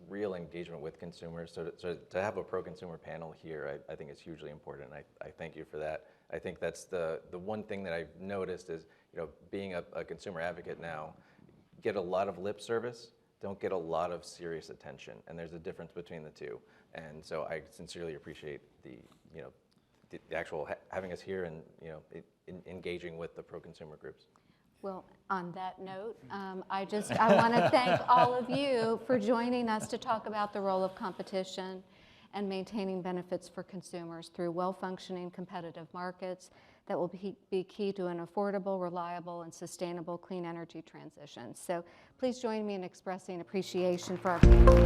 real engagement with consumers. So to have a pro-consumer panel here, I think is hugely important. I thank you for that. I think that's the one thing that I've noticed is, you know, being a consumer advocate now, get a lot of lip service, don't get a lot of serious attention, and there's a difference between the two. And so I sincerely appreciate the actual having us here and, you know, engaging with the pro-consumer groups. Well, on that note, I want to thank all of you for joining us to talk about the role of competition and maintaining benefits for consumers through well-functioning competitive markets that will be key to an affordable, reliable, and sustainable clean energy transition. So please join me in expressing appreciation for our panel.